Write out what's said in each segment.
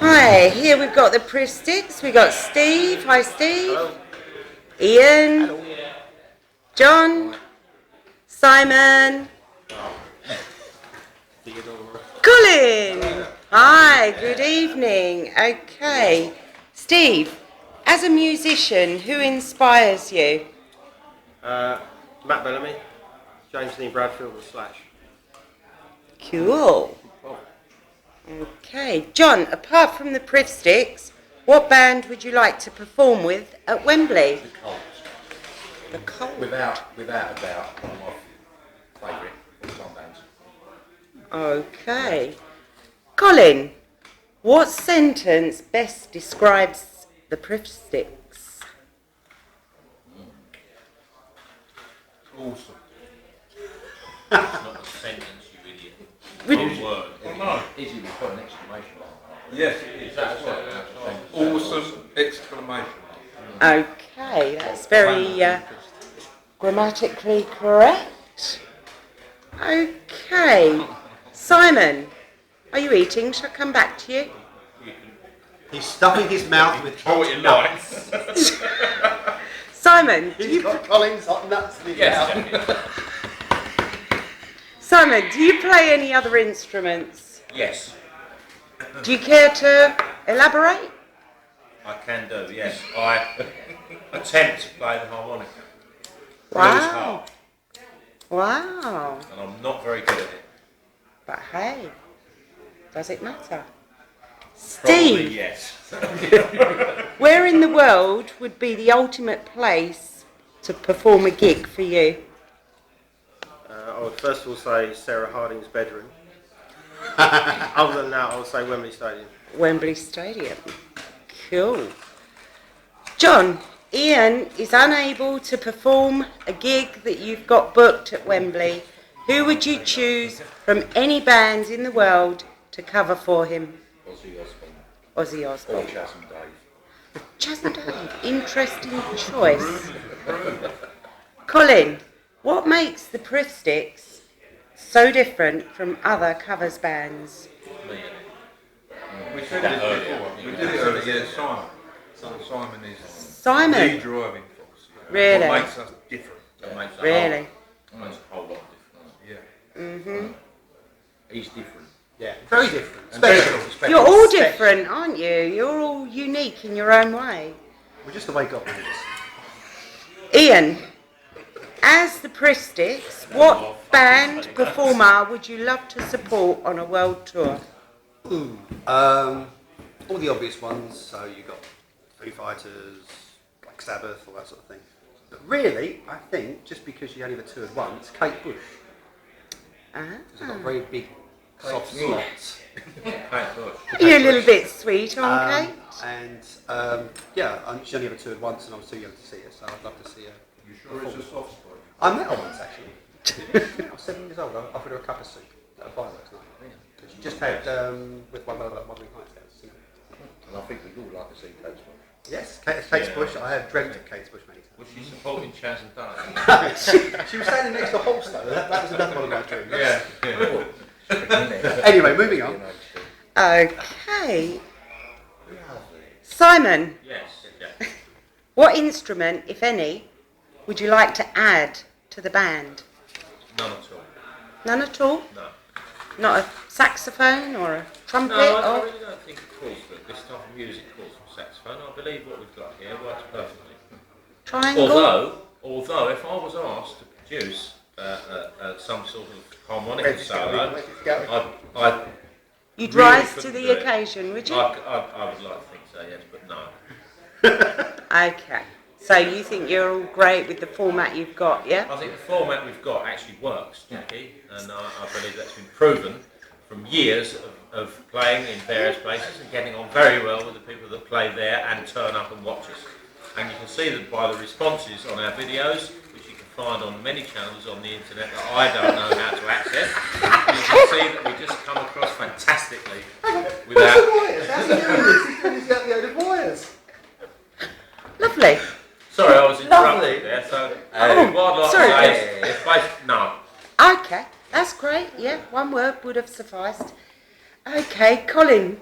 Hi, here we've got the Priff Sticks. We've got Steve. Hi, Steve. Hello. Ian. Hello. John. Simon. Theodore. Colin. Hi, good evening. Okay. Steve, as a musician, who inspires you? Matt Bellamy, James Dean Bradfield and Slash. Cool. Oh. Okay. John, apart from the Priff Sticks, what band would you like to perform with at Wembley? The Colts. The Colts. Without a doubt, one of my favourite all-time bands. Okay. Colin, what sentence best describes the Priff Sticks? Awesome. It's not a sentence, you idiot. One word. Well, no. Easy to put an exclamation mark. Yes, it is. That's right. Awesome! Exclamation mark. Okay, that's very grammatically correct. Okay. Simon, are you eating? Shall I come back to you? He's stuffing his mouth with Oh, hot you nuts. Simon, He's got Colin's hot nuts in his mouth. Simon, do you play any other instruments? Yes, Do you care to elaborate? I can do, yes. I attempt to play the harmonica. Wow. Blues harp, Wow. and I'm not very good at it. But hey, does it matter? Probably Steve, yes. where in the world would be the ultimate place to perform a gig for you? I would first of all say Sarah Harding's bedroom. Other than that, I would say Wembley Stadium. Wembley Stadium. Cool. John, Ian is unable to perform a gig that you've got booked at Wembley. Who would you choose from any bands in the world to cover for him? Ozzy Osbourne. Ozzy Or Osbourne. Chas and Dave. Chas and Dave. Interesting choice. Colin, what makes the Priff Sticks so different from other covers bands? We said it before. We did it earlier. Simon. Simon is the Simon, driving force. Really? What makes us different? That makes a really? makes a whole lot different. Yeah. He's different. Yeah, very different. And Special. You're all different, aren't you? You're all unique in your own way. We're just the way God made us. Ian, as the Priff Sticks, what band performer would you love to support on a world tour? All the obvious ones. So you've got Foo Fighters, Black Sabbath, all that sort of thing. But really, I think just because you only ever toured once, Kate Bush. She's got very big, soft slots. Kate Bush. You're a little bit sweet, aren't Kate? And she only ever toured once, and I was too young to see her, so I'd love to see her. You sure it's a soft spot? I met her once actually. I was 7 years old. I offered her a cup of soup at a fireworks night. She just had with one of the Wuthering Heights dancers. And I think we'd all like to see Kate's one. Yes, Kate's Bush. I have dreamt of Kate's Bush many Was she supporting Chas and Dave? times. She was standing next to Holster. That was another one of my dreams. Yeah. Anyway, moving on. Okay. Simon, Yes. Yeah. what instrument, if any, would you like to add to the band? None at all. None at all? No. Not a saxophone or a trumpet? No, I or really don't think it calls for this type of music calls for saxophone. I believe what we've got here works perfectly. triangle? Although, if I was asked to produce some sort of harmonica solo, I'd You'd really rise to couldn't the do it. occasion, would you? I would like to think so, yes, but no. Okay. So you think you're all great with the format you've got, yeah? I think the format we've got actually works, Jackie, and I believe that's been proven from years of playing in various places and getting on very well with the people that play there and turn up and watch us. And you can see that by the responses on our videos, which you can find on many channels on the internet that I don't know how to access, you can see that we just come across fantastically with What's our... the wires? How's he doing this? He's doing this out the other wires. Lovely. Sorry, I was Lovely. interrupted there, so Oh, what I'd like sorry. to say is, it's based, no. Okay, that's great. Yeah, one word would have sufficed. Okay, Colin,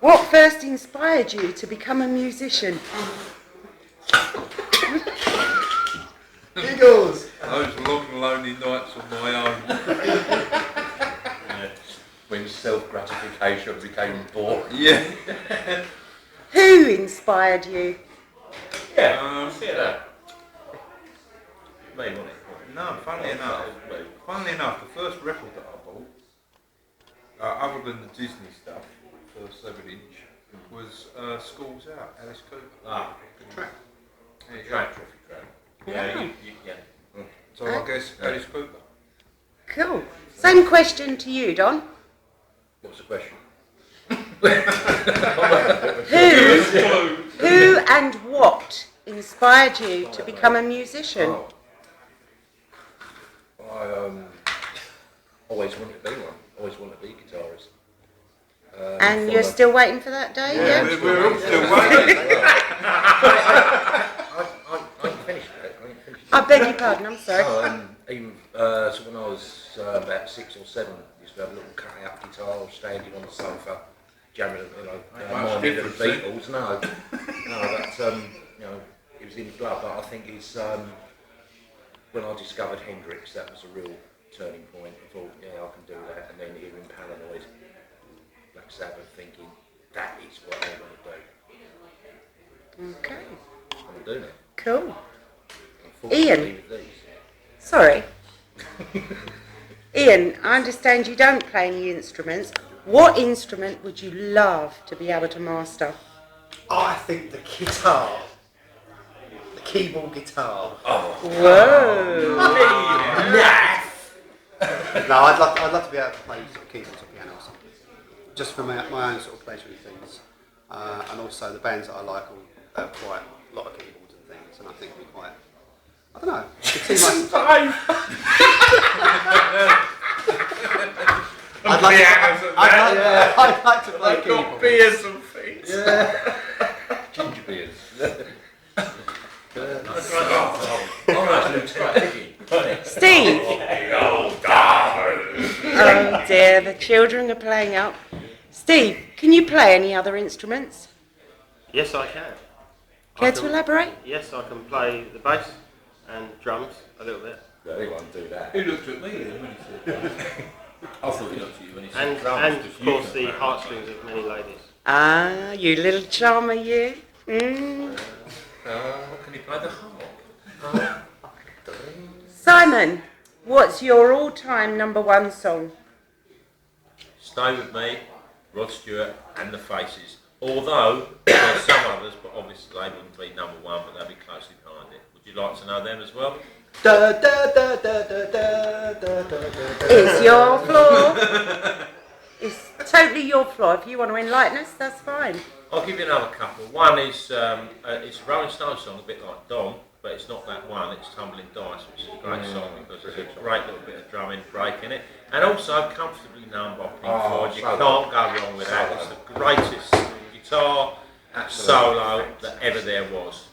What first inspired you to become a musician? Giggles! Those long, lonely nights on my own. When self-gratification became boring. Yeah. Who inspired you? Yeah, see that. Me, wasn't it? No, funnily enough, the first record that I bought, other than the Disney stuff, the 7-inch, was Schools Out, Alice Cooper. Ah, Good track. There you go. track. Yeah, yeah. So I guess Alice Cooper. Cool. Same question to you, Don. What's the question? Who and what inspired you to become a musician? Oh. I always wanted to be one. Always wanted to be a guitarist. And you're still waiting for that day, yeah? We're all still waiting. I ain't finished yet. I beg your pardon, I'm sorry. Even so when I was about 6 or 7, I used to have a little cut-out guitar standing on the sofa, jamming, much the difference, Beatles. No, that's it was in the blood. But I think it's when I discovered Hendrix, that was a real turning point. I thought, yeah, I can do that. And then hearing Paranoid, Black Sabbath, thinking that is what I want to do. Okay, I'm doing it. cool. Unfortunately, Ian. with these. Sorry. Ian, I understand you don't play any instruments. What instrument would you love to be able to master? I think the guitar. The keyboard guitar. Whoa! No, I'd love to be able to play sort of keyboards or piano or something. Just for my own sort of pleasure and things. And also the bands that I like all have quite a lot of keyboards and things, and I think it'd be quite, I don't know. It could seem like I'd like to play keyboard. beers and things. Yeah. Ginger beers. Steve! Oh dear, the children are playing up. Steve, can you play any other instruments? Yes, I can. Care to elaborate? Yes, I can play the bass and drums a little bit. Anyone do that? He looked at me then when he said that. I thought he looked at you when he said And of course the heartstrings of many ladies. Ah, you little charmer, you. Mm. Can you play the harp? Simon, what's your all-time number one song? Stay With Me, Rod Stewart and The Faces. Although there are some others, but obviously they wouldn't be number one, but they'd be closely behind it. Would you like to know them as well? Da, da, da, da, da, da, da, da, da. It's your floor. It's totally your floor. If you want to enlighten us, that's fine. I'll give you another couple. One is it's a Rolling Stones song, a bit like Don, but it's not that one. It's Tumbling Dice, which is a great song because there's a great little bit of drumming break in it, and also Comfortably Numb by Pink Floyd. You can't go wrong with that. It's the greatest guitar solo that ever there was.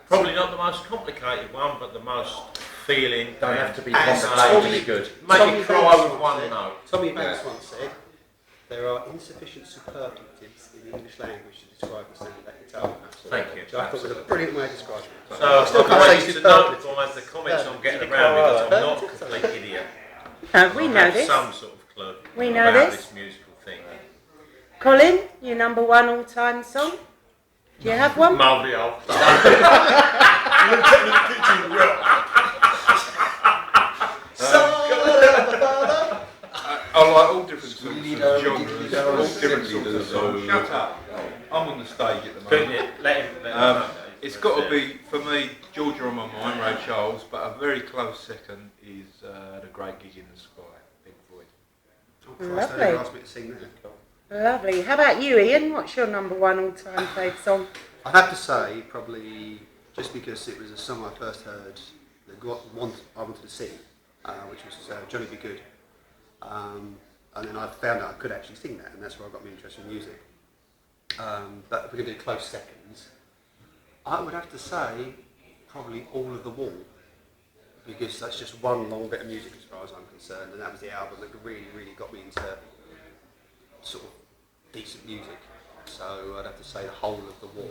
Probably not the most complicated one, but the most feeling. Don't have to be And complicated to be good. Make Tommy you cry Banks with once one said- note. Tommy Banks once said, there are insufficient superlatives in the English language to describe the sound of that guitar. Thank you. Which I thought was a brilliant way of describing it. So I I still can't want say you to superlatives. note by the comments I'm getting Yeah. around because I'm not a complete idiot. We I know have this. some sort of clue We know about this. this musical thing. Colin, your number one all-time song? Do you have one? Mouldy old I like all different sorts of genres, all different sorts of songs. Shut up. I'm on the stage at the moment. Let him know. It's got to be, for me, Georgia on my mind, Ray Charles, but a very close second is The Great Gig in the Sky, Pink Floyd. Oh, Christ, Lovely. they asked me to sing that. Lovely. How about you, Ian? What's your number one all-time favourite song? I'd have to say, probably, just because it was a song I first heard that I wanted to sing, which was Johnny Be Good. And then I found out I could actually sing that, and that's where I got me interested in music. But if we're going to do close seconds, I would have to say probably All of the Wall, because that's just one long bit of music as far as I'm concerned, and that was the album that really, really got me into sort of decent music. so I'd have to say the whole of the wall.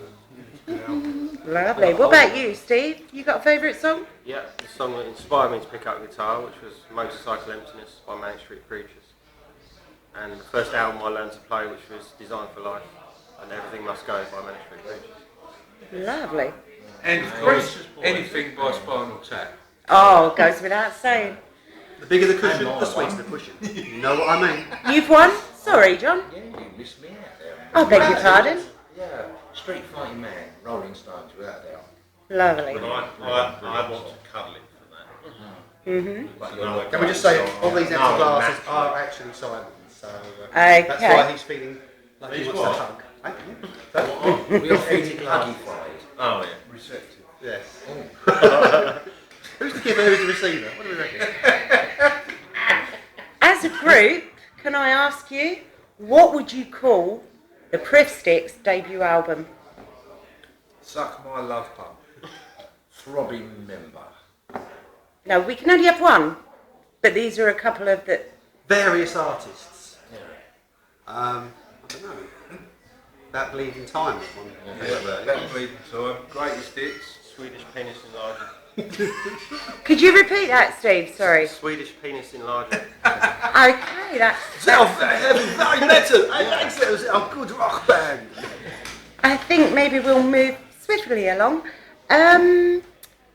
Lovely. What about you, Steve? You got a favourite song? Yeah, the song that inspired me to pick up guitar, which was Motorcycle Emptiness by Manic Street Preachers. And the first album I learned to play, which was Designed for Life, and Everything Must Go by Manic Street Preachers. Lovely. And of course, anything by Spinal Tap. Oh, goes without saying. The bigger the cushion, the sweeter the cushion. You know what I mean? You've won? Sorry, John. Yeah, you missed me out there. I beg your pardon. Yeah, Street Fighting Man, Rolling Stones, without doubt. Lovely. But I want to cuddle it for that. But no, Can we just say all these empty No, glasses no. are actually silent, so Okay. that's why he's feeling like he He's wants what? to hug. We are feeling huggified. Oh, yeah. Receptive. Yes. Who's the giver, who's the receiver? What do we reckon? As a group, can I ask you, what would you call the Priff Sticks debut album? Suck My Love Pump. Throbbing member. No, we can only have one, but these are a couple of the... Various artists. Yeah. I don't know. That Bleeding Time was one. Yeah, that bleeding time. Greatest hits. Swedish Penis Enlarger. Could you repeat that, Steve? Sorry. Swedish Penis Enlarger. Okay, that's... Very metal. I like it. It was a good rock band. I think maybe we'll move swiftly along.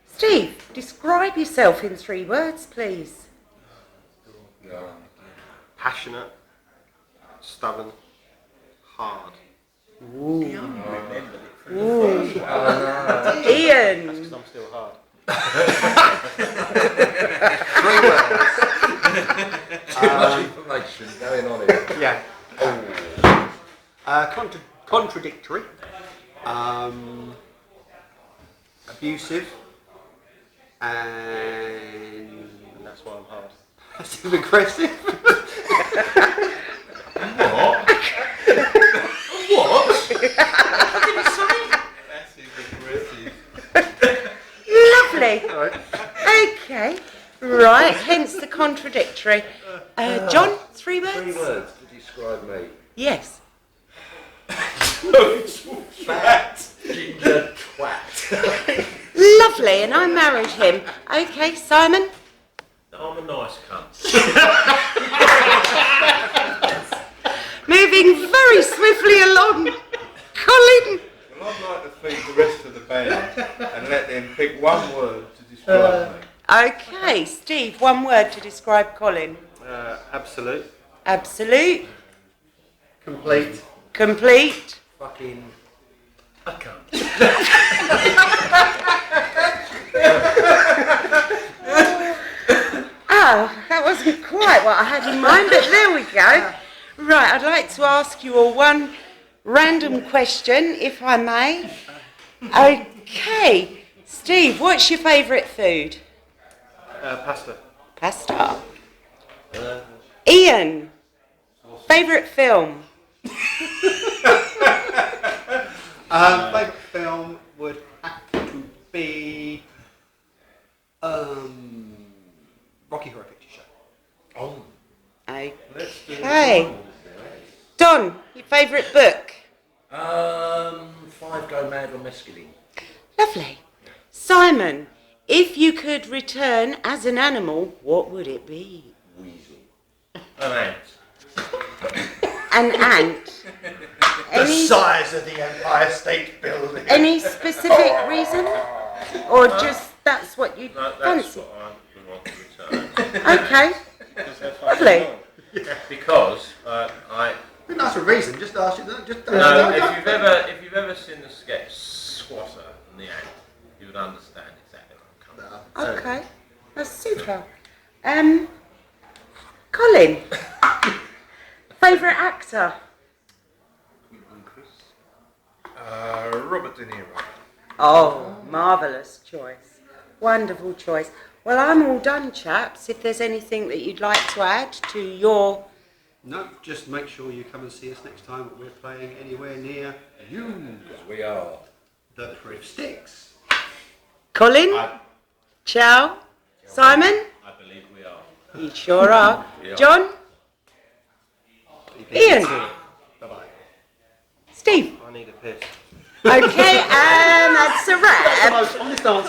Steve, describe yourself in 3 words, please. Passionate. Stubborn. Hard. Ian. Because I'm still hard. 3 words. Too much information going on here. Yeah. Contradictory. Abusive. And that's why I'm hard. passive aggressive. Lovely. Okay. Right, hence the contradictory. John, 3 words? 3 words to describe me. Yes. Fat ginger twat. Lovely, and I married him. Okay, Simon? I'm a nice cunt. Moving very swiftly along. Colin? Well, I'd like to feed the rest of the band and let them pick one word to describe me. Okay, Steve, 1 word to describe Colin. Absolute. Absolute. Complete. Complete. Fucking. I can't. Oh, that wasn't quite what I had in mind, but there we go. Right, I'd like to ask you all one random question, if I may. Okay, Steve, what's your favourite food? Pasta. Pasta. Ian, favourite film? Favourite film would have to be Rocky Horror Picture Show. Oh. Okay. Don, your favourite book? 5 Go Mad on Mescaline. Lovely. Simon, if you could return as an animal, what would it be? Weasel. An ant. An ant. Any, Size of the Empire State Building. any specific reason? Or just that's what you No, that's fancy? what I would want to return. Okay. Lovely. Because I That's a reason. Just ask you. Just no, if you've ever seen the sketch Squatter and the Ant, you would understand exactly what I'm coming from. Okay. That's super. Colin, favourite actor? Robert De Niro. Oh, marvellous choice. Wonderful choice. Well, I'm all done, chaps. If there's anything that you'd like to add to your... No, just make sure you come and see us next time we're playing anywhere near you. Because we are. The Priff Sticks. Colin? Ciao? Simon? I believe we are. You sure are. We are. John? Ian? Bye-bye. Steve. I need a piss. Okay, and that's a That's the wrap. most honest answer